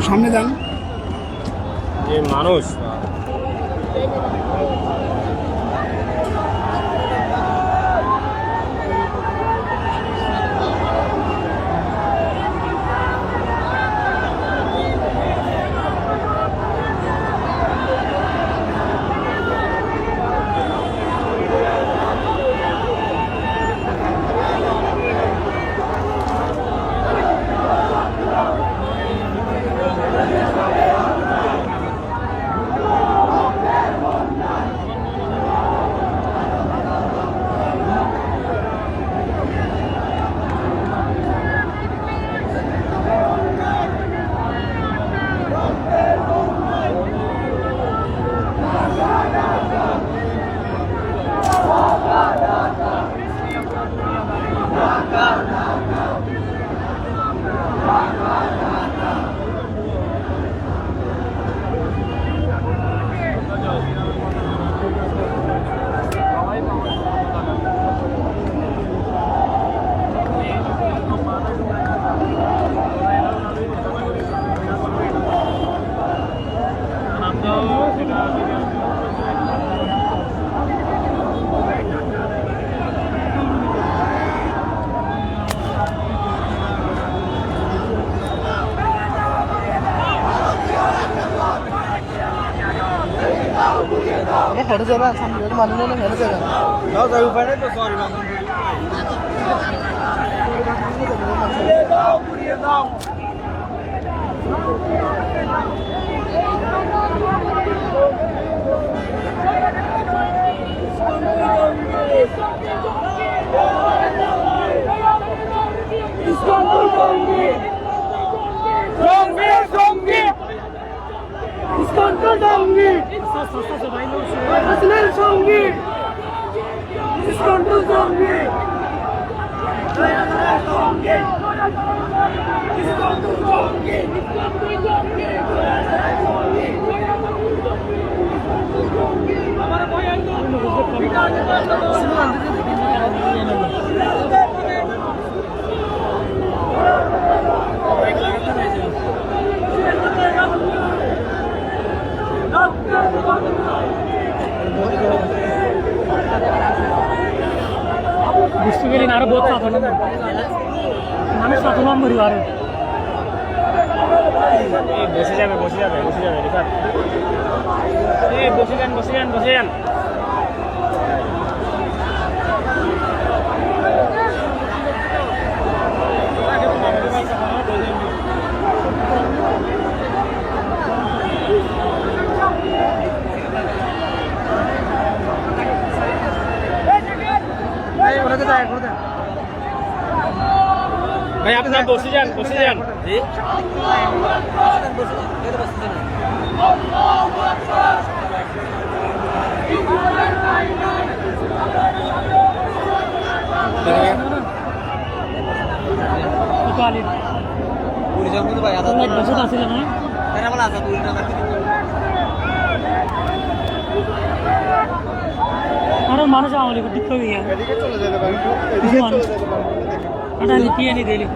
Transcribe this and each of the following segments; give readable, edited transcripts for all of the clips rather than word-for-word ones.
সামনে যান। যে মানুষ হেঁটে যাবে সামনে মানুষ নেই, হেঁটে যাবে। বুঝতে গেলি না আরো বহুত সাধারণ মানুষ সাধারণ মরি আরো বসে যাবে রিফাত বসে যান ভাই আপনারা বসে যান আরো মানুষ আমলি দিতে হবে লিখিয়ে নি দিলি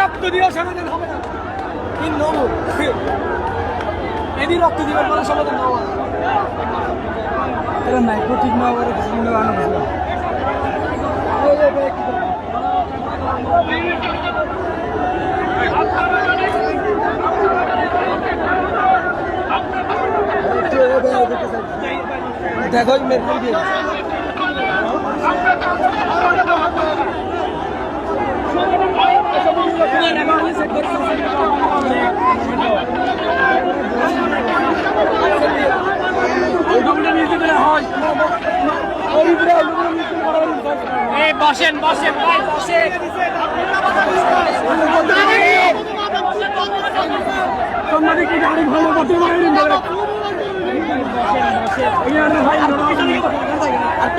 রক্ত দিয়ে সমাধান হবে না, এদিন রক্ত দিবার পরে সমাধান হবে না। নাইকোটিক না করে কিছু আনো দেখো মেরে দিয়ে বসেন বসেন ভাই বসেন কি গাড়ি ভালো করতে পারেন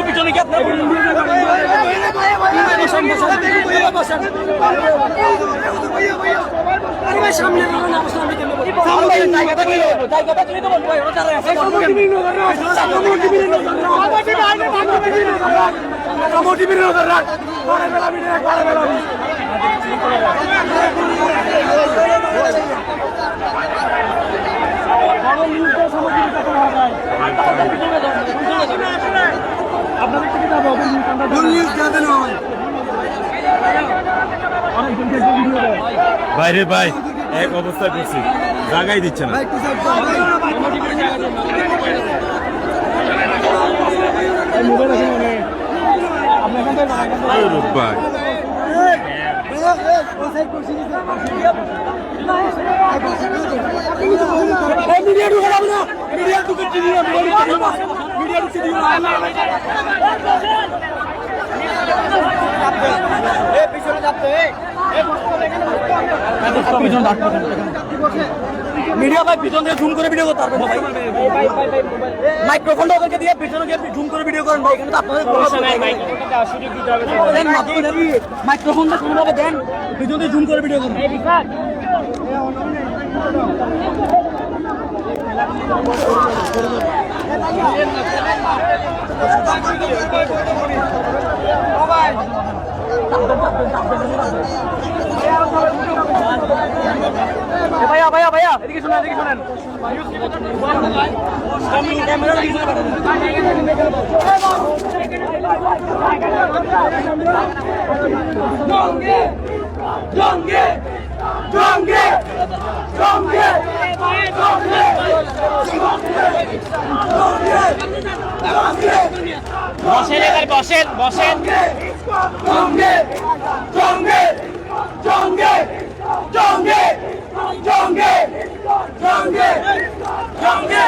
পিছনে কি আপনার সামনে আপনাদের থেকে যাবো বাইরে ভাই এক অবস্থায় করছি জায়গায় দিচ্ছে না ভাই মিডিয়া ঢুকে যাবে না মিডিয়া ঢুকে মিডিয়া ঢুকে মিডিয়া ভাই পিছন থেকে জুম করে ভিডিও করতে পারবেন না ভাই মাইক্রোফোনটা ওদেরকে দিয়ে পিছনে গিয়ে জুম করে ভিডিও করেন ভাই এখানে তো আপনাদের মাইক্রোফোনটা কোনোভাবে দেন পিছন থেকে জুম করে ভিডিও করেন ভাইয়া ভাইয়া ভাইয়া এদিকে শুনেন এদিকে শুনেন জঙ্গে জঙ্গে জঙ্গে জঙ্গে বসেন এবার বসেন বসেন জঙ্গে জঙ্গে জঙ্গে জঙ্গে জঙ্গে জঙ্গে জঙ্গে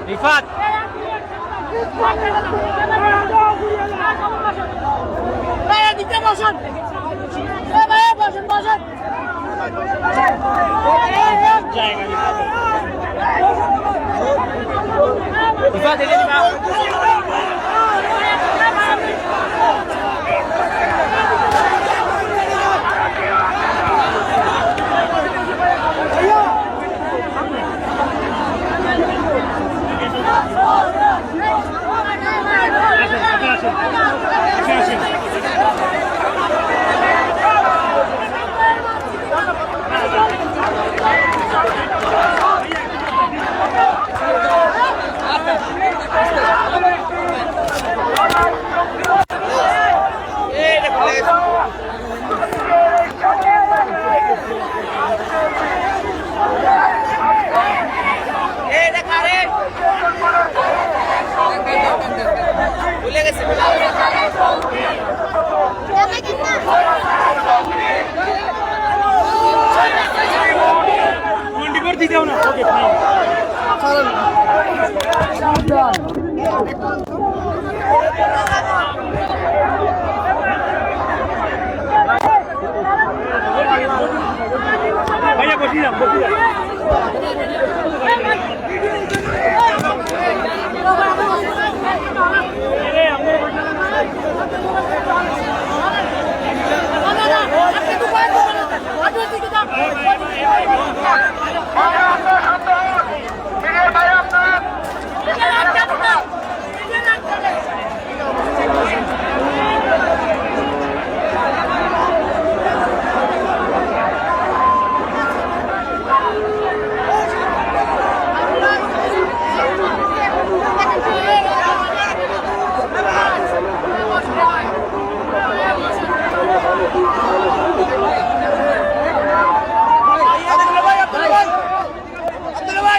রিফাত ভাইয়া বসি যান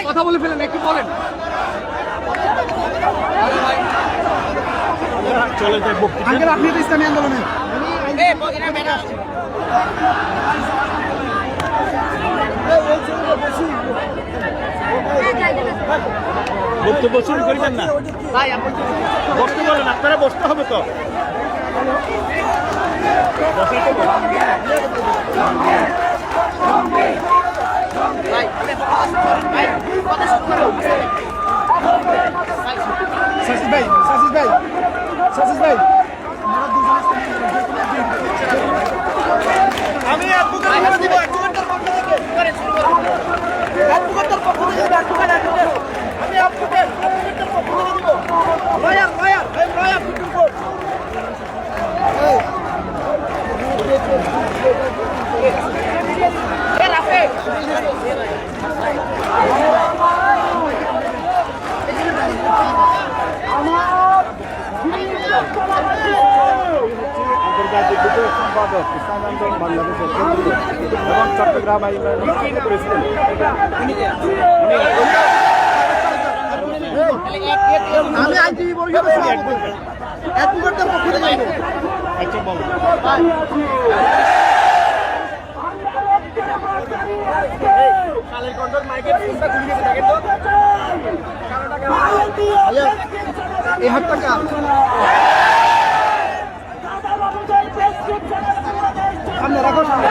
কথা বলে ফেলেন, একটু বলেন। চলে যাই আঙ্কেল, আপনি তো ইসলামী আন্দোলনে বক্তব্য শুরু করবেন না বক্তব্য বলেন, আপনারা বসতে হবে তো আমি অ্যাডভোকেট দিব, অ্যাডভোকেটের পক্ষ থেকে অ্যাডভোকেটের পক্ষ থেকে আমি অ্যাডভোকেটের পক্ষ থেকে দিব। লয়ার লয়ার লয়ার আন্তর্জাতিক বিষয়ক সম্পাদক ইসলামী আন্দোলন বাংলাদেশের কেন্দ্রীয় এবং চট্টগ্রাম আইনের প্রেসিডেন্ট আমি আইনজীবী পরিষদের সভাপতি, অ্যাডভোকেটের পক্ষ থেকে দিব। আচ্ছা বলুন এই হাত টাকা সামনে রাখো, সামনে।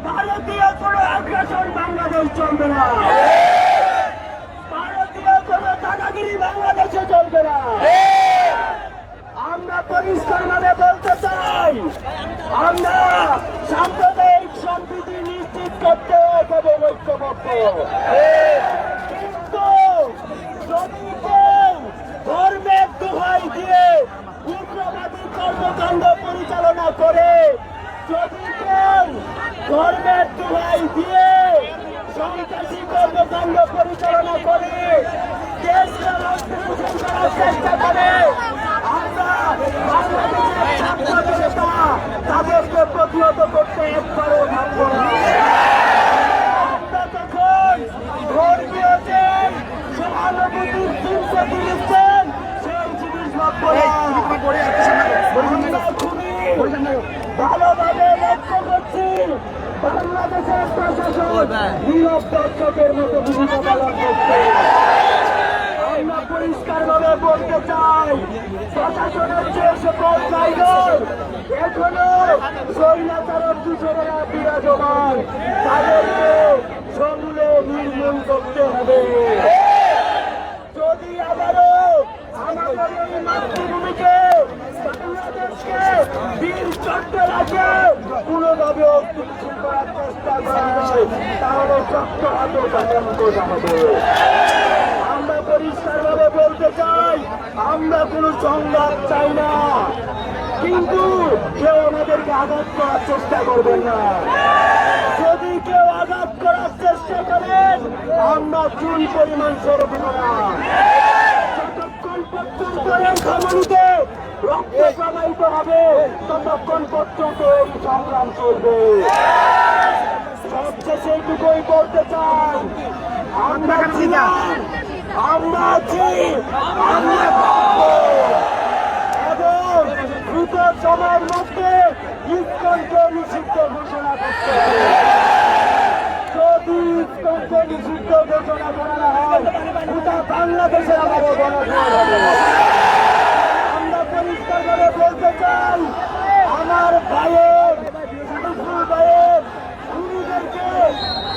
ভারতীয় কোনো আগ্রাসন বাংলাদেশ চলবে না, ভারতীয় কোনো দাদাগিরি বাংলাদেশে চলবে না। আমরা পরিষ্কার ভাবে বলতে চাই, আমরা সাম্প্রদায়িক সম্প্রীতি নিশ্চিত করতে হবে ঐক্যবদ্ধ। কিন্তু যদি কেউ ধর্মের দোহাই দিয়ে উগ্রবাদী কর্মকাণ্ড পরিচালনা করে, যদি কেউ ধর্মের দোহাই দিয়ে সন্ত্রাসী কর্মকাণ্ড পরিচালনা করে, দেশকে লক্ষ্যভূষণ করার চেষ্টা করে, আমরা বাংলাদেশের ছাত্র জনতা তাদেরকে প্রতিহত করতে একবারও ভাবব না। আমরা তখন ধর্মীয় যে সহানুভূতির চিন্তা দিয়েছেন সেই জিনিস ভাবব না। আমরা খুবই ভালোভাবে লক্ষ্য করছি বাংলাদেশের প্রশাসন নীরব দর্শকের মতো ভূমিকা পালন করছে। আমরা পরিষ্কার ভাবে বলতে চাই, প্রশাসনের যে সকল জায়গায় এখনো স্বৈরাচারক দূষণেরা বিরাজমান, তাদেরকে সমূলে নির্মূল করতে হবে। যদি আবারও আমাদের এই মাতৃভূমিকে বাংলাদেশকে বীর চট্টরাকে কোনোভাবে অস্তিত্ব করার চেষ্টা করা হয়, তাহলে শক্ত হাতে শাসন করতে হবে। আমরা পরিষ্কারভাবে বলতে চাই, আমরা কোনো সংঘাত চাই না, কিন্তু কেউ আমাদেরকে আঘাত করার চেষ্টা করবেন না। যদি কেউ আঘাত করার চেষ্টা করেন, আমরা চুল পরিমাণ ছেড়ে দেব না। যতক্ষণ পর্যন্ত এই ধমনীতে রক্ত প্রবাহিত হবে, ততক্ষণ পর্যন্ত এই সংগ্রাম চলবে। সবচেয়ে সেইটুকুই বলতে চাই, আমরা ছিলাম, আমরা আছি, আমরা থাকবো এবং দ্রুত সময়ের মধ্যে ইসকনকে নিষিদ্ধ ঘোষণা করতে হবে। যদি ইসকনকে নিষিদ্ধ ঘোষণা করা হয়, গোটা বাংলাদেশ বাংলাদেশের আবারও গণজোয়ার হবে। আমরা পরিষ্কারভাবে বলতে চাই, আমার ভাইয়ের খুনিদেরকে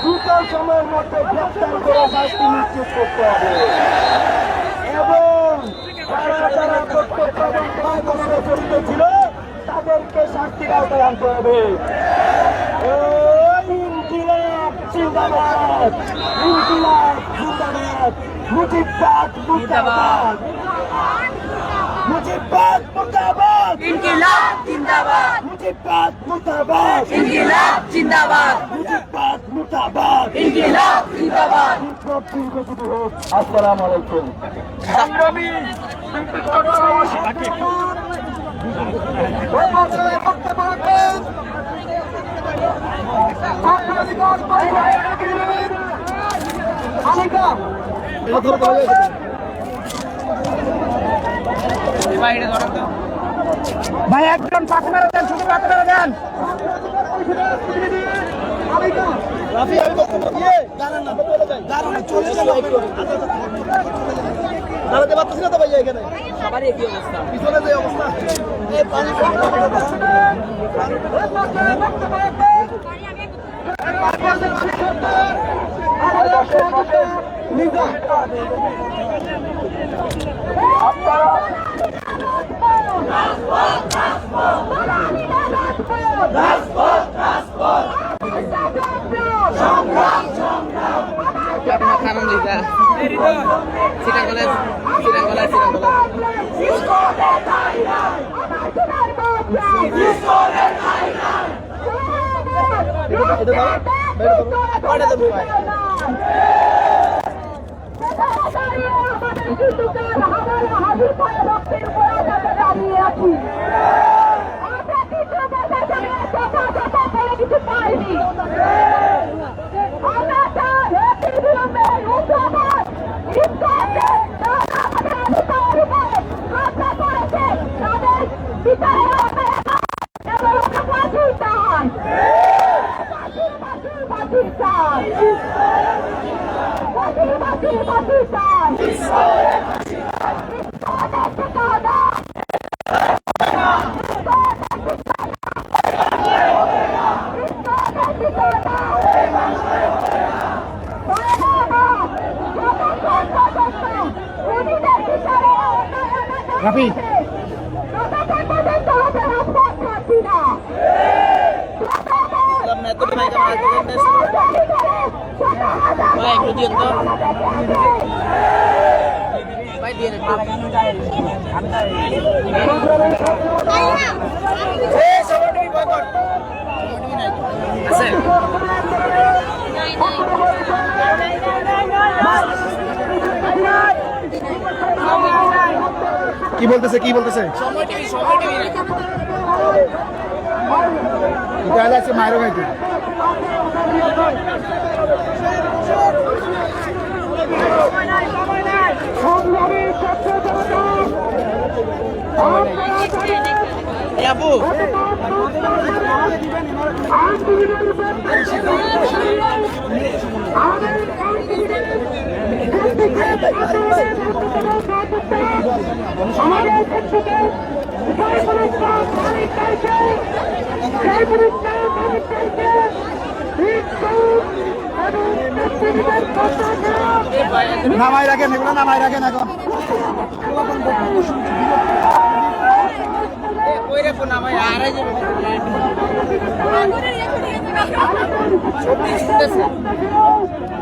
দ্রুত সময়ের মধ্যে গ্রেফতার করে শাস্তি নিশ্চিত করতে হবে এবং যারা যারা প্রত্যক্ষ এবং প্রত্যক্ষভাবে জড়িত ছিল তাদেরকে শাস্তির আওতায় আনতে হবে। ইনকিলাব জিন্দাবাদ, ইনকিলাব জিন্দাবাদ, মুজিববাদ মুর্দাবাদ, মুজিববাদ মুর্দাবাদ, ইনকিলাব জিন্দাবাদ, মুজিববাদ মুর্দাবাদ, ইনকিলাব জিন্দাবাদ, মুজিববাদ মুর্দাবাদ, ইনকিলাব জিন্দাবাদ। আসসালামু আলাইকুম। সংগ্রামী ভাই একজন পাক মেরে দেন, শুধু পাক মেরে দেন। দাঁড়াতে পারতেছি না তো ভাইয়া এখানে সবারই একই অবস্থা। পিছনে যে অবস্থা এই পানি রাফি ভাই একটু দিন তো ভাই দিয়ে কি বলতেছে কি বলতেছে এটা আছে মায়ের ভাইকে আপু নামাই রাখেন এগুলো নামাই রাখেন এখন কই রে ফোন আমায় আরে যাবে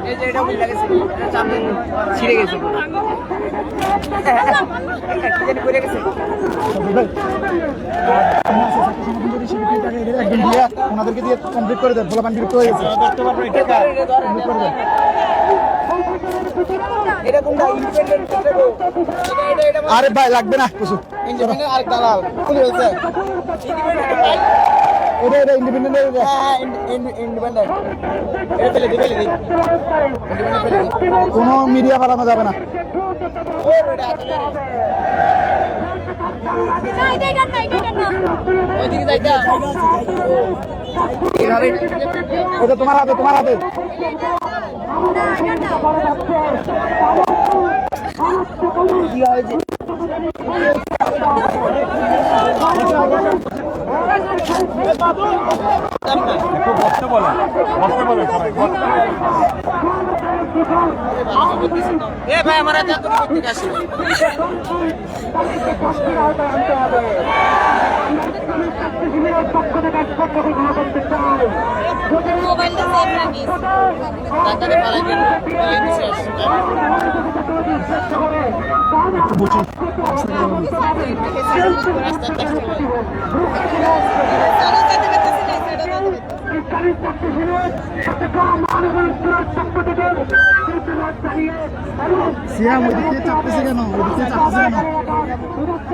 এই যে এটা ভুল লাগেছে এটা চাপে ছিড়ে গেছে কি করে গেছে একদম দিয়ে ওনাদেরকে দিয়ে কমপ্লিট করে দেন ভোলা পানি বিরক্ত হয়ে গেছে কমপ্লিট করে দেন এটা কোনটা ইন্ডিপেন্ডেন্ট এটা আরে ভাই লাগবে না কিছু ইন্ডিপেন্ডেন্ট আর দালাল কোন হয়েছে এটা এটা ইন্ডিপেন্ডেন্ট হ্যাঁ ইন্ডিপেন্ডেন্ট এটা ফেলে দি ইন্ডিপেন্ডেন্ট ফেলে দি কোনো মিডিয়া বাড়ানো যাবে না ওইদিকে যাইতা এটা তোমার হাতে তোমার হাতে কি হয়েছে বসতে বলেন সবাই এ ভাই আমার এত করতে আসি মোবাইলটা সেভ রাখিস ডাক্তারে পালাই দিন সিয়াম ওইদিকে চাপতেছে কেন ওইদিকে চাপতেছে কেন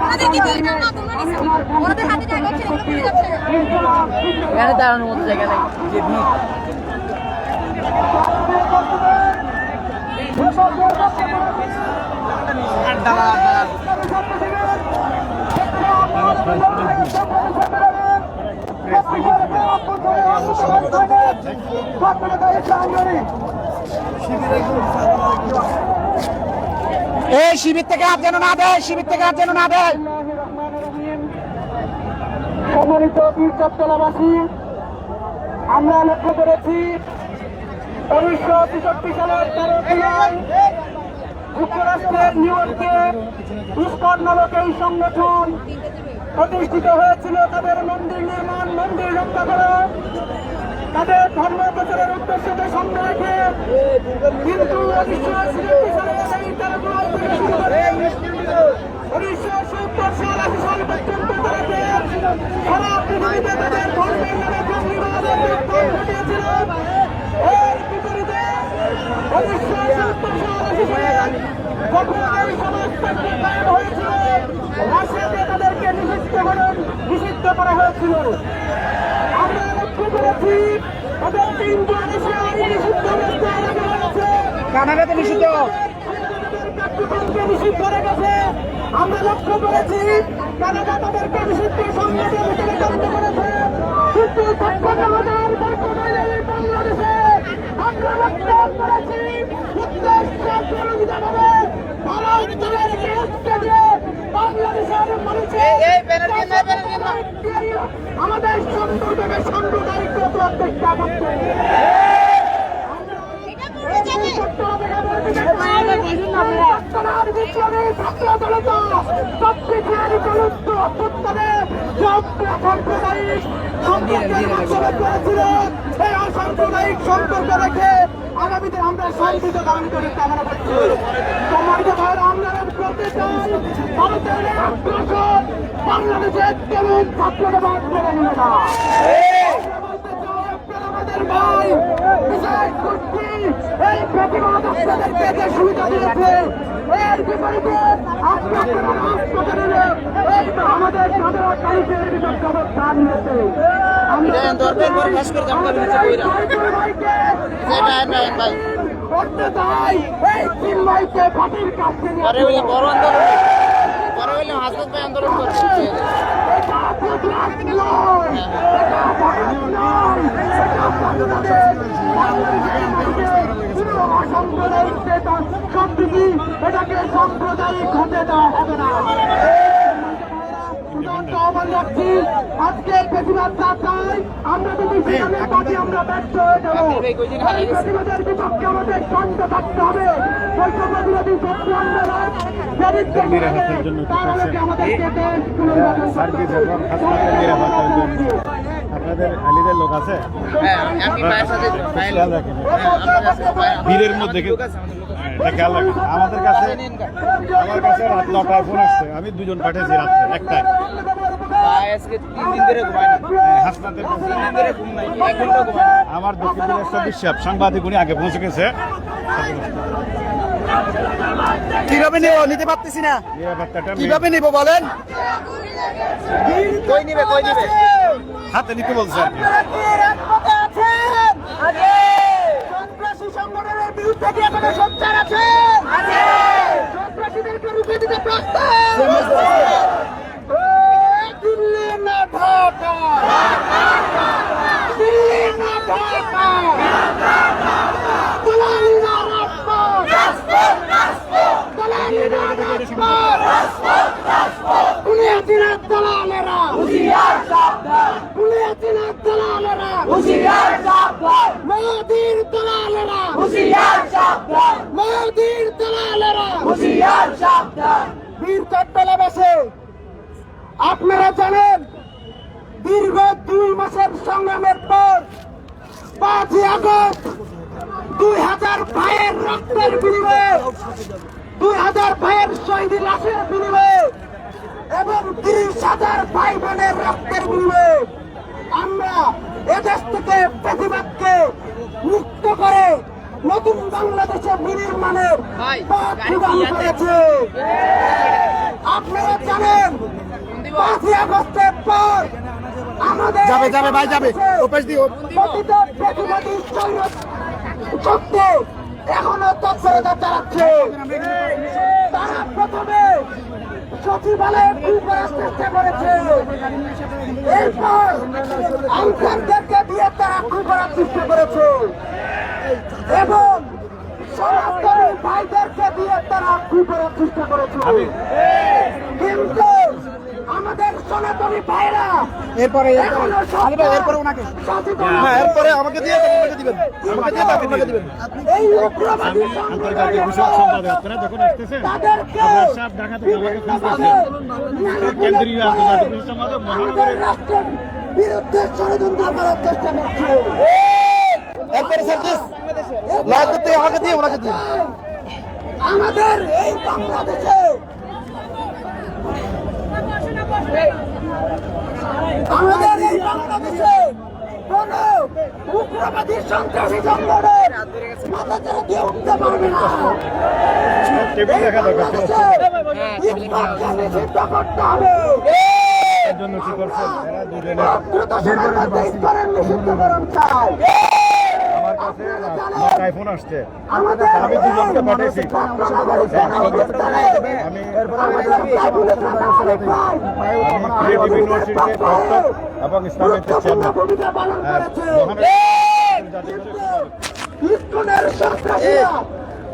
আমাদেরকে দিয়ে দাও না তোমরা নিছো ওদের হাতে জায়গা ছিল ওগুলো পড়ে যাচ্ছে এখানে দাঁড়ানোর মতো জায়গা নেই যে ভিড় এই শিবির থেকে হাত যেন না দেয় শিবির থেকে হাত যেন না দেয় সম্মানিত বীর চট্টলাবাসী, আমরা লক্ষ্য করেছি 1963 সালের 13 জুলাই যুক্তরাষ্ট্রের নিউ ইয়র্কে ইসকন নামক এই সংগঠন প্রতিষ্ঠিত হয়েছিল তাদের মন্দির নির্মাণ, মন্দির রক্ষা করা, তাদের ধর্ম প্রচারের উদ্দেশ্যকে সামনে রেখে। কিন্তু 1967 সালে এই 13 জুলাই থেকে শুরু করে 1970 সাল 80 সাল পর্যন্ত তাদেরকে সারা পৃথিবীতে তাদের ধর্মের নামে জঙ্গিবাদের বিপ্লব ঘটিয়েছিল। এর বিপরীতে 1970 সাল 80 সালে যখন এই সমাজতন্ত্র কায়েম হয়েছিল, রাশিয়াতে তাদেরকে নিষিদ্ধ করা হয়েছিল। আমরা লক্ষ্য করেছি তাদের 3জন এশিয়া নিষিদ্ধ অবস্থায় রাখা হয়েছে। কানাডাতে নিষিদ্ধ কার্যক্রমকে নিষিদ্ধ রেখেছে। আমরা লক্ষ্য করেছি কানাডা তাদেরকে নিষিদ্ধ সংগঠনের ভিতরে গণ্য করেছে। কিন্তু 56,000 বর্গ মাইলের বাংলাদেশে আমরা লক্ষ্য করেছি উদ্দেশ্যপ্রণোদিতভাবে ভারতের বিরুদ্ধে দিয়ে বাংলাদেশের মানুষের আমাদের সম্পর্কে সাম্প্রদায়িক প্রতিষ্ঠা করতে সাম্প্রদায়িক সম্পর্ক রেখে আগামীতে আমরা শান্তিত দাবি করে কামনা করছি। সম্মানিত ভাইয়েরা, আমরা করতে চাই ভারতের আগ্রাসন বাংলাদেশের তেমন ছাত্রকে বাদ করে নিবে না। আমাদের ভাই বিশেষ গোষ্ঠী এই প্রতিবাদ আপনাদেরকে যে সুবিধা দিয়েছে, এর বিপরীতে আপনারা হাসপাতালে এই আমাদের সাধারণ মানুষের বিরুদ্ধে অবস্থান নিয়েছে। করতে চাই এই তিন ভাইকে ফাঁসির কাছ থেকে বড় হাসপাতাল আন্দোলন করছে এটাকে সাম্প্রদায়িক হতে দেওয়া হবে না। আজকে প্রতিবাদ চাই, আমরা যদি সেখানে পার্টি আমরা ব্যর্থ হয়ে যাবো। প্রতিবাদের বিপক্ষে আমাদের শান্ত থাকতে হবে। বৈষম্য বিরোধী ছাত্র আন্দোলন তার আলোকে আমাদেরকে দেশ আপনাদের আলিদের লোক আছে ভিড়ের মধ্যে কেউ খেয়াল রাখেন। আমার কাছে রাত 9টায় ফোন আসছে, আমি 2জন পাঠিয়েছি রাত্রে 1টায়। হাসনাতের আমার দক্ষিণ দিনাজপুর বিশ্বাস সাংবাদিক উনি আগে পৌঁছে গেছে। কিভাবে নেব নিতে পারতেছি না নিরাপত্তাটা কিভাবে নেব বলেন হাতে নিতে বলছে আর কি। সন্ত্রাসী সংগঠনের বিরুদ্ধে কি আপনাদের সোচ্চার আছে? সন্ত্রাসীদেরকে রুখে দিতে প্রস্তুত? দিল্লি না ঢাকা, দিল্লি না ঢাকা, দলালি না রাজপথ, দলালি না রাজপথ। হুঁশিয়ার সাবধান। বীর চট্টলাবাসে আপনারা জানেন দীর্ঘ 2 মাসের সংগ্রামের পর 5ই আগস্ট 2000 ভাইয়ের রক্তের বিনিময়ে 2000 ভাইয়ের শহীদ লাশের বিনিময়ে এবং 30,000 ভাই বোনের রক্তের বিনিময়ে আমরা এদেশ থেকে প্রতিবাদকে মুক্ত করে নতুন বাংলাদেশে বিনির্মাণের পথ প্রদান করেছে। আপনারা জানেন 5ই আগস্টের পর আমাদের যাবে ভাই যাবে ওপাশ দিয়ে প্রতিটা প্রতিবাদী শক্তি এখনো তৎপরতা চালাচ্ছে। তারা প্রথমে সচিবালয়ে কু করার চেষ্টা করেছে, এরপর আনসারদেরকে দিয়ে তারা কু করার চেষ্টা করেছে এবং সনাতনী ভাইদেরকে দিয়ে তারা কু করার চেষ্টা করেছে। কিন্তু আমাদের সনাতনী ভাইরা এরপরে ওনাকে এরপরে আমাকে দিয়ে দিবেন এই উগ্রবাদী আন্তর্জাতিক বিষয়ক সম্পাদক আপনারা যখন আসতেছেন আপনার সাহেব ঢাকা থেকে আমাকে ফোন করেছেন কেন্দ্রীয় আন্তর্জাতিক বিষয়ক সম্পাদক মহানগরের রাষ্ট্রের বিরুদ্ধে ষড়যন্ত্র করার চেষ্টা করছে। এরপরে সার্জিস লাইভ থেকে আমাকে দিয়ে ওনাকে দিন। আমাদের এই বাংলাদেশে কোন উগ্রবাদী সন্ত্রাসী সংগঠন মাথা ছেড়ে দিয়ে উঠতে পারবে না। টেবিল দেখা দরকার ছিল। ইসলামকে নিষিদ্ধ করতে হবে। এর জন্য কি করছেন এরা দুজনে দ্রুত সময়ের মধ্যে ইসলামের নিষিদ্ধকরণ চাই। আমার কাছে নটায় ফোন আসছে আমাদের আমি দুজনকে পাঠিয়েছি আমি ক্রিয়েটিভ ইউনিভার্সিটির প্রক্টর এবং ইসলামিক চেয়ারম্যান ভূমিকা পালন করেছে। ইসকনের সন্ত্রাসীরা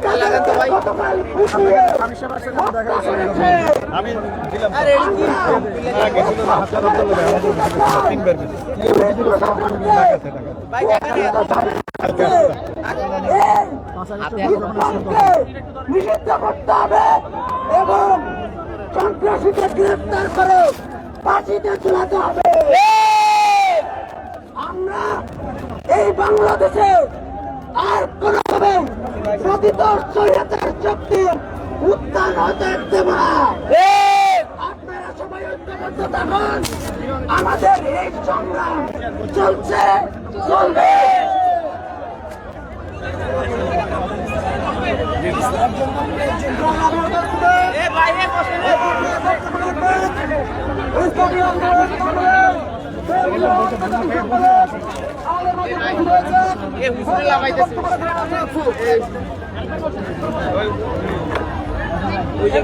তাদেরকে গতকাল পিটিয়ে হত্যা করেছে। আমি দিলাম গেছিল না হাসপাতাল তিনবার গেছি নিষিদ্ধ করতে হবে এবং সন্ত্রাসীকে গ্রেফতার করে ফাঁসিতে ঝুলাতে হবে। আমরা এই বাংলাদেশে আর কোনোভাবে প্রকৃত স্বৈরাচার শক্তির উত্থান হতে দেব না। আপনারা সবাই ঐক্যবদ্ধ থাকুন। আমাদের এই সংগ্রাম চলছে, চলবে।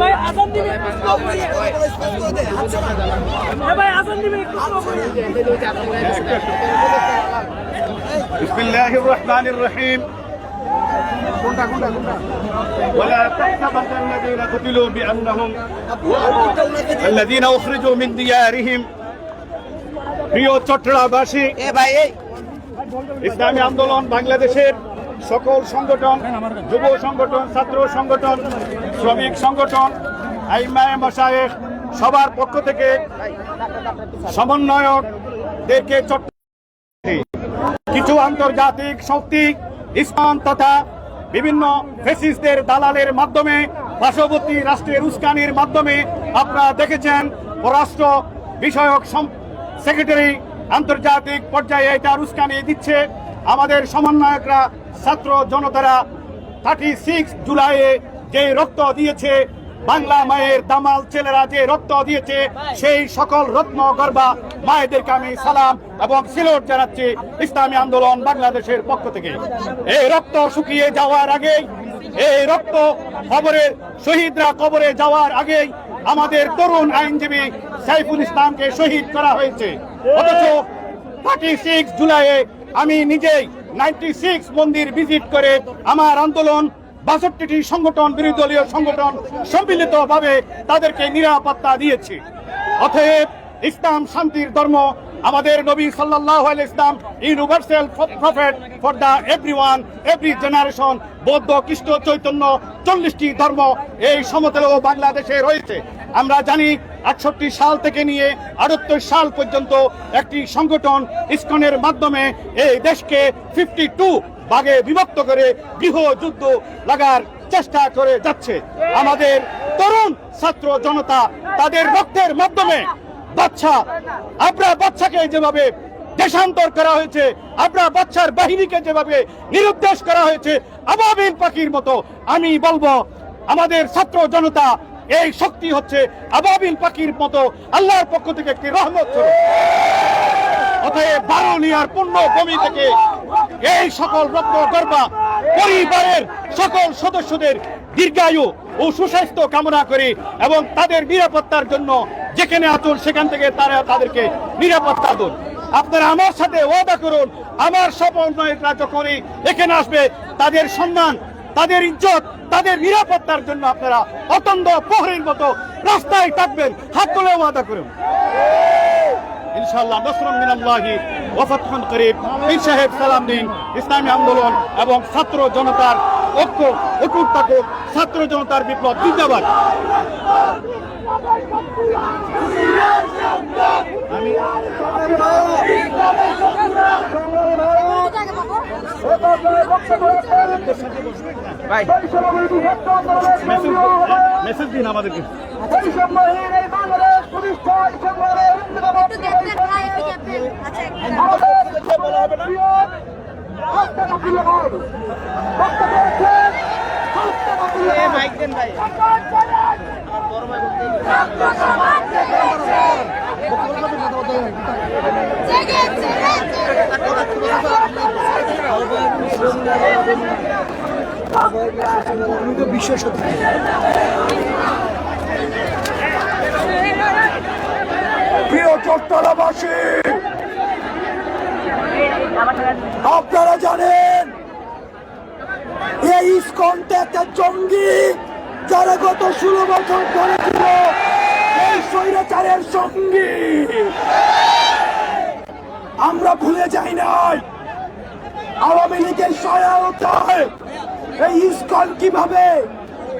ভাই আজান দিবে ভাই আজান দিবে বিসমিল্লাহির রহমানির রহিম ولا تحسبن الذين قتلوا بأنهم الذين أخرجوا من ديارهم প্রিয় চট্টগ্রামবাসী ইসলামী আন্দোলন বাংলাদেশের সকল সংগঠন, যুব সংগঠন, ছাত্র সংগঠন, শ্রমিক সংগঠন, আইমায়ে মাশায়েখ সবার পক্ষ থেকে সমন্বয়কদেরকে কিছু আন্তর্জাতিক শক্তি ইসলাম তথা বিভিন্ন ফ্যাসিস্টদের দালালের মাধ্যমে পার্শ্ববর্তী রাষ্ট্রের উস্কানির মাধ্যমে আপনারা দেখেছেন পররাষ্ট্র বিষয়ক সেক্রেটারি আন্তর্জাতিক পর্যায়ে এটা উস্কানি দিচ্ছে। আমাদের সমন্বয়করা ছাত্র জনতারা 36 জুলাইয়ে যে রক্ত দিয়েছে, বাংলা মায়ের দামাল ছেলেরা যে রক্ত দিয়েছে, সেই সকল রত্ন গর্বা মায়েদেরকে আমি সালাম এবং সিলট জানাচ্ছি ইসলামী আন্দোলন বাংলাদেশের পক্ষ থেকে। এই রক্ত শুকিয়ে যাওয়ার আগেই, এই রক্ত কবরের শহীদরা কবরে যাওয়ার আগেই আমাদের তরুণ আইনজীবী সাইফুল ইসলামকে শহীদ করা হয়েছে। অথচ 36 জুলাইয়ে আমি নিজেই 96 মন্দির ভিজিট করে আমার আন্দোলন 62টি সংগঠন, বিরোধী দলীয় সংগঠন সম্মিলিতভাবে তাদেরকে নিরাপত্তা দিয়েছি। অতএব ইসলাম শান্তির ধর্ম, আমাদের নবী সাল্লাল্লাহু আলাইহি ইসলাম universal prophet for the everyone every generation, বৌদ্ধ খ্রিস্ট চৈতন্য 40টি ধর্ম এই সমতল ও বাংলাদেশে রয়েছে। আমরা জানি 68 সাল থেকে নিয়ে 78 সাল পর্যন্ত একটি সংগঠন ইসকনের মাধ্যমে এই দেশকে 52 ভাগে বিভক্ত করে গৃহযুদ্ধ লাগার চেষ্টা করে যাচ্ছে। আমাদের তরুণ ছাত্র জনতা তাদের রক্তের মাধ্যমে বাচ্চাকে যেভাবে দেশান্তর করা হয়েছে, বাচ্চার বাহিনীকে যেভাবে নিরুদ্দেশ করা হয়েছে আবাবিল পাখির মতো, আমি বলবো আমাদের ছাত্র জনতা এই শক্তি হচ্ছে আবাবিল পাখির মতো আল্লাহর পক্ষ থেকে একটি রহমত স্বরূপ। অতএব বারুলিয়ার পূর্ণ ভূমি থেকে এই সকল রত্ন গর্বা পরিবারের সকল সদস্যদের দীর্ঘায়ু ও সুস্বাস্থ্য কামনা করি এবং তাদের নিরাপত্তার জন্য যেখানে আছেন সেখান থেকে তাদেরকে নিরাপত্তা দেন। আপনারা আমার সাথে ওয়াদা করুন, আমার সমন্বয়করা যখনই এখানে আসবে তাদের সম্মান, তাদের ইজ্জত, তাদের নিরাপত্তার জন্য আপনারা অতন্দ প্রহরীর মতো রাস্তায় থাকবেন। হাত তুলে ওয়াদা করুন ইনশাআল্লাহ। নসরুম মিনাল্লাহি ওয়া ফাতহুন করিব। পীর সাহেব সালাম দিন। ইসলামী আন্দোলন এবং ছাত্র জনতার ঐক্য অটুট থাকুক। ছাত্র জনতার বিপ্লব জিন্দাবাদ। মেসেজ দিন আমাদেরকে। প্রিয় চট্টগ্রামবাসী, আপনারা জানেন এই ইসকনটা একটা জঙ্গি যারা গত 16 বছর ধরে ছিল এই স্বৈরাচারের সঙ্গী। আমরা ভুলে যাই নাই আওয়ামী লীগের সহায়তায় এই ইসকন কিভাবে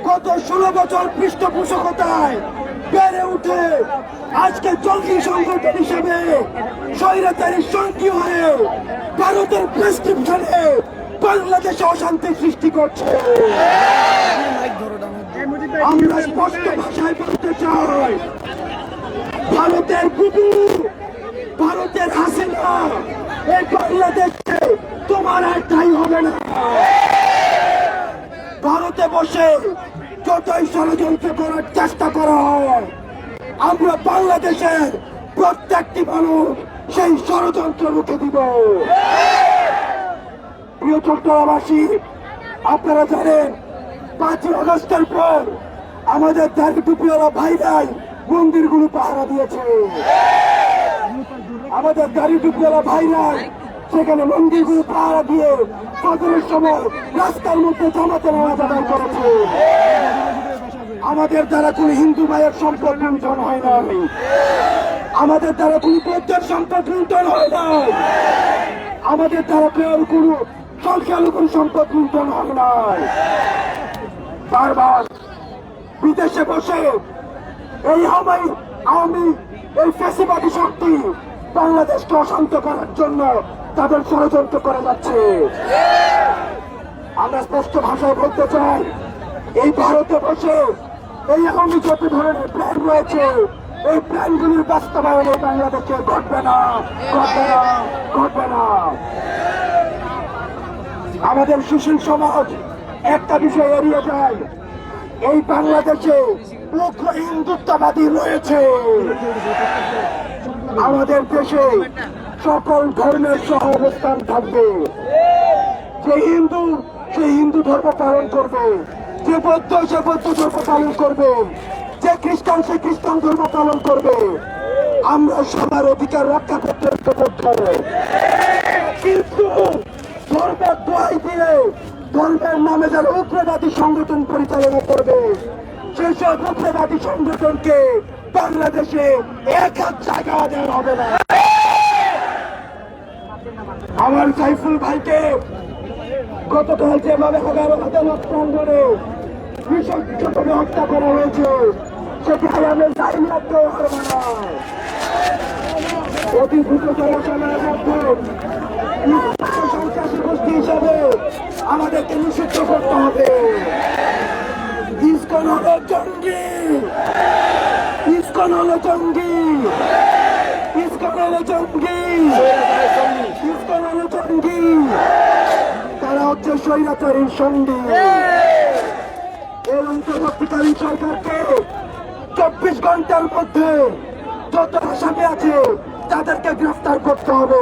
গত 16 বছর পৃষ্ঠপোষকতায় বেড়ে উঠে আজকে জঙ্গি সংগঠন হিসেবে স্বৈরাচারী সঙ্গী হয়ে ভারতের প্রেসক্রিপশনে বাংলাদেশে অশান্তি সৃষ্টি করছে। আমরা স্পষ্ট ভাষায় বলতে চাই, ভারতের কুকুর, ভারতের হাসিনা এই বাংলাদেশে তোমার আর ঠাঁই হবে না। ভারতে বসে যতই ষড়যন্ত্র করার চেষ্টা করা হয়, আমরা বাংলাদেশের প্রত্যেকটি মানুষ সেই ষড়যন্ত্র রুখে দিব। প্রিয় চট্টগ্রামবাসী, আপনারা জানেন 5ই আগস্টের পর আমাদের দাড়ি টুপিওয়ালা ভাইরাই মন্দিরগুলো পাহারা দিয়েছে। আমাদের দাড়ি টুপিওয়ালা ভাইরাই সেখানে মন্দিরগুলো পাহারা দিয়ে ফজরের সময় রাস্তার মধ্যে জামাতের নামাজ আদায় করেছে। আমাদের দ্বারা কোন হিন্দু ভাইয়ের সম্পদ লুণ্ঠন হয় না, আমাদের দ্বারা কোন বৌদ্ধের সম্পদ লুণ্ঠন হয় না, আমাদের দ্বারা কেউ কোন সংখ্যালঘুর সম্পদ লুণ্ঠন হয় না। বারবার বিদেশে বসে এই আওয়ামী এই ফ্যাসিবাদী শক্তি বাংলাদেশকে অশান্ত করার জন্য তাদের ষড়যন্ত্র করে যাচ্ছে। আমরা স্পষ্ট ভাষায় বলতে চাই, এই ভারতে বসে এই আওয়ামী যত ধরনের প্ল্যান রয়েছে এই প্ল্যানগুলির বাস্তবায়নে বাংলাদেশে ঘটবে না, ঘটবে না, ঘটবে না। আমাদের সুশীল সমাজ একটা বিষয় এড়িয়ে যায়, এই বাংলাদেশে উগ্র হিন্দুত্ববাদী রয়েছে। আমাদের দেশে সকল ধর্মের সহ অবস্থান থাকবে। যে হিন্দু সে হিন্দু ধর্ম পালন করবে, যে বৌদ্ধ সে বৌদ্ধ ধর্ম পালন করবে, যে খ্রিস্টান সে খ্রিস্টান ধর্ম পালন করবে। আমরা সবার অধিকার রক্ষা করতে হবে, কিন্তু ধর্মের দোহাই দিয়ে ধর্মের নামে যারা উগ্রবাদী সংগঠন পরিচালনা করবে সেসব উগ্রবাদী সংগঠনকে বাংলাদেশে এক হাত জায়গা দেওয়া হবে না। আমার সাইফুল ভাইকে গতকাল যেভাবে 11 আদালত প্রাঙ্গণে নৃশংসভাবে হত্যা করা হয়েছে সেটি আমি চাইলে রাখতেও পারবো না। অতি দ্রুততম সময়ের মধ্যে সন্ত্রাসী গোষ্ঠী হিসাবে আমাদেরকে নিষিদ্ধ করতে হবে। ইসকন হলো জঙ্গি, ইসকন হলো জঙ্গি, ইসকন হলো জঙ্গি, ইসকন হলো জঙ্গি। তারা হচ্ছে স্বৈরাচারীর সঙ্গী। এই অন্তর্বর্তীকালীন সরকারকে 24 ঘন্টার মধ্যে যত আসামি আছে তাদেরকে গ্রেফতার করতে হবে।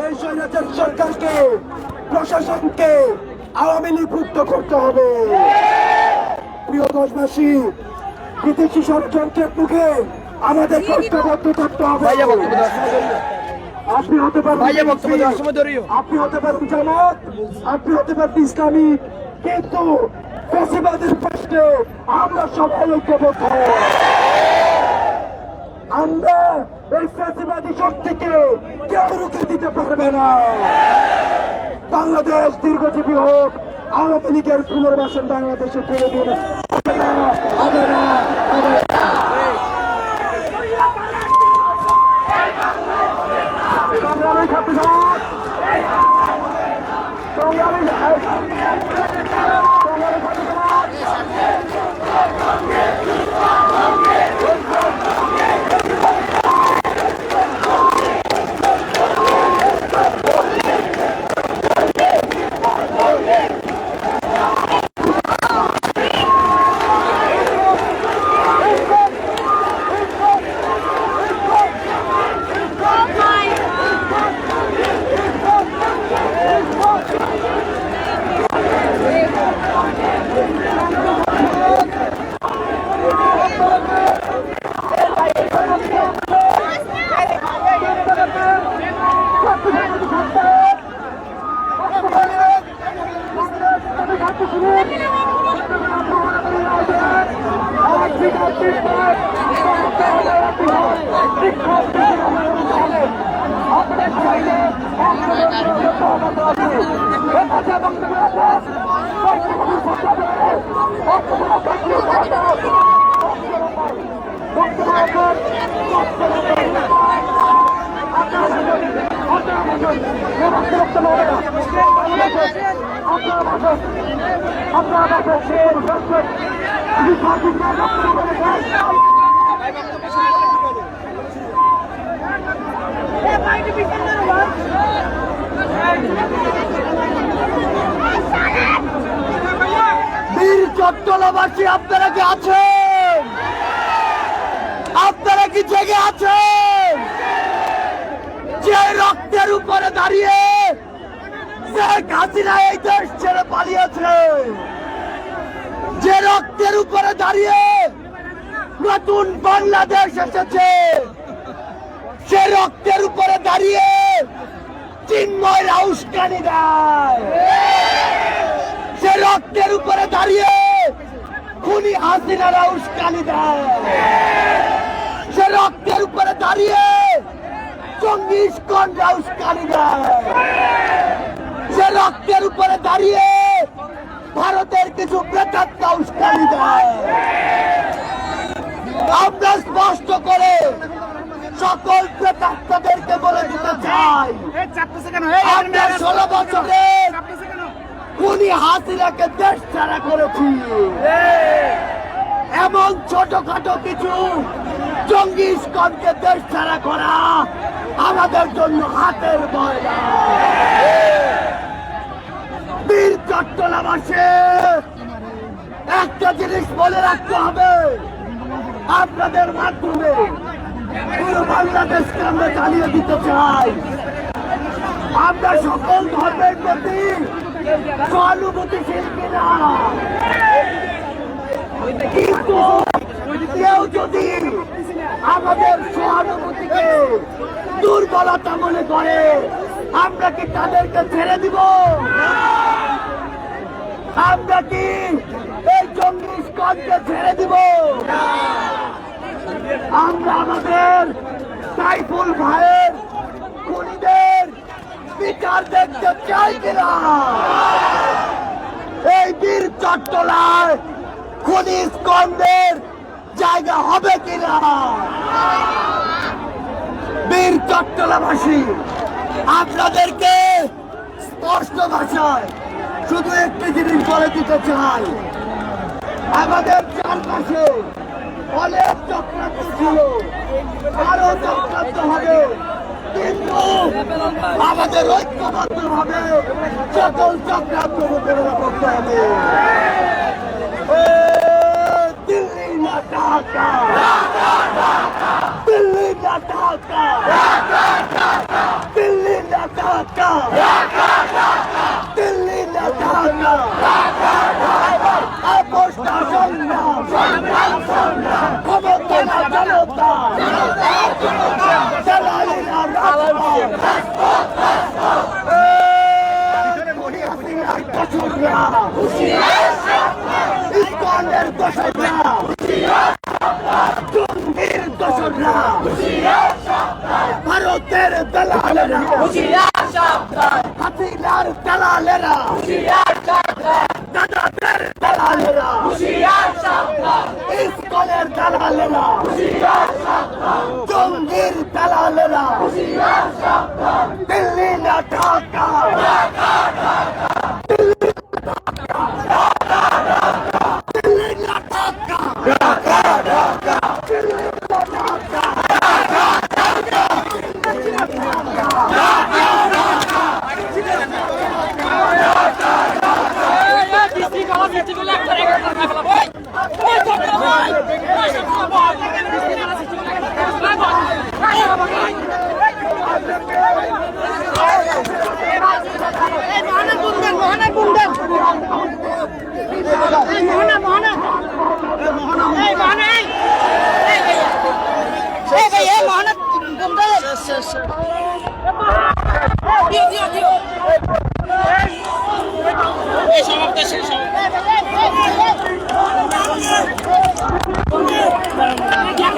এই স্বৈরাচারী সরকারকে, প্রশাসনকে আওয়ামী লীগ মুক্ত করতে হবে। প্রিয় দেশবাসী, বিদেশি ষড়যন্ত্রের মুখে আমাদের ঐক্যবদ্ধ থাকতে হবে। আপনি হতে পারেন, আপনি হতে পারেন জামাত, আপনি হতে পারেন ইসলামী, কিন্তু ফ্যাসিবাদের প্রশ্নে আমরা সবাই ঐক্যবদ্ধ। আমরা এই ফ্যাসিবাদী শক্তিকে কেউ রুখে দিতে পারবে না। বাংলাদেশ দীর্ঘজীবী হোক, আওয়ামী লীগের পুনর্বাসন বাংলাদেশে করে দিন। হবে না, হবে না। সংগ্রামী ছাত্র সমাজ, সংগ্রামী ছাত্র বীর চট্টলাবাসী, আপনারা কি আছেন? আপনারা কি জেগে আছেন? যে রক্তের উপরে দাঁড়িয়ে শেখ হাসিনা এই দেশ ছেড়ে পালিয়েছে, যে রক্তের উপরে দাঁড়িয়ে নতুন বাংলাদেশ এসেছে, সে রক্তের উপরে দাঁড়িয়ে চিন্ময় উস্কানি দেয়, সে রক্তের উপরে দাঁড়িয়ে খুনি হাসিনারা উস্কানি দেয়, সে রক্তের উপরে দাঁড়িয়ে জঙ্গি ইসকনরা উস্কানি দেয়, সে রক্তের উপরে দাঁড়িয়ে ভারতের কিছু প্রেতাত্মা উস্কানি দেয়। আমরা স্পষ্ট করে সকল প্রেতাত্মাদেরকে বলে দিতে চাই, আমরা 16 বছরের খুনি হাসিনাকে দেশ ছাড়া করেছি। এমন ছোটখাটো কিছু জঙ্গি ইসকনকে দেশ ছাড়া করা আমাদের জন্য হাতের ময়লা। বীর চট্টলাবাসী, একটা জিনিস বলে রাখতে হবে, আপনাদের মাধ্যমে পুরো বাংলাদেশকে আমরা জানিয়ে দিতে চাই, আমরা সকল ধর্মের প্রতি সহানুভূতিশীল কিনা, কিন্তু কেউ যদি আমাদের সহানুভূতিকে দুর্বলতা মনে করে, আমরা কি তাদেরকে ছেড়ে দিব? আমরা কি এই জঙ্গি ইসকনকে ছেড়ে দিব? আমরা আমাদের সাইফুল ভাইয়ের খুনিদের বিচার দেখতে চাই কিনা? এই বীর চট্টলায় খুনি স্কন্দের জায়গা হবে কিনা? বীর চট্টলাবাসী, আপনাদেরকে স্পষ্ট ভাষায় শুধু একটি জিনিস বলে দিতে চাই, আমাদের চারপাশে অনেক চক্রান্ত ছিল, আরো চক্রান্ত হবে, কিন্তু আমাদের ঐক্যবদ্ধ ভাবে সকল চক্রান্ত মোকাবেলা করতে হবে। দিল্লি না ঢাকা, দিল্লি না ঢাকা, দিল্লি না ঢাকা, দিল্লি না ঢাকা, প্রশাসন না, ক্ষমতা না জনতা, দালালিরা ইস্কনের দোষরা, জঙ্গির দোষরা, ভারতের দালালেরা, হাসিনার দালালেরা, দাদাদের দালালেরা, ইস্কনের দালালেরা, জঙ্গির দালালেরা, দিল্লি না ঢাকা, দিল্লি না ঢাকা, এই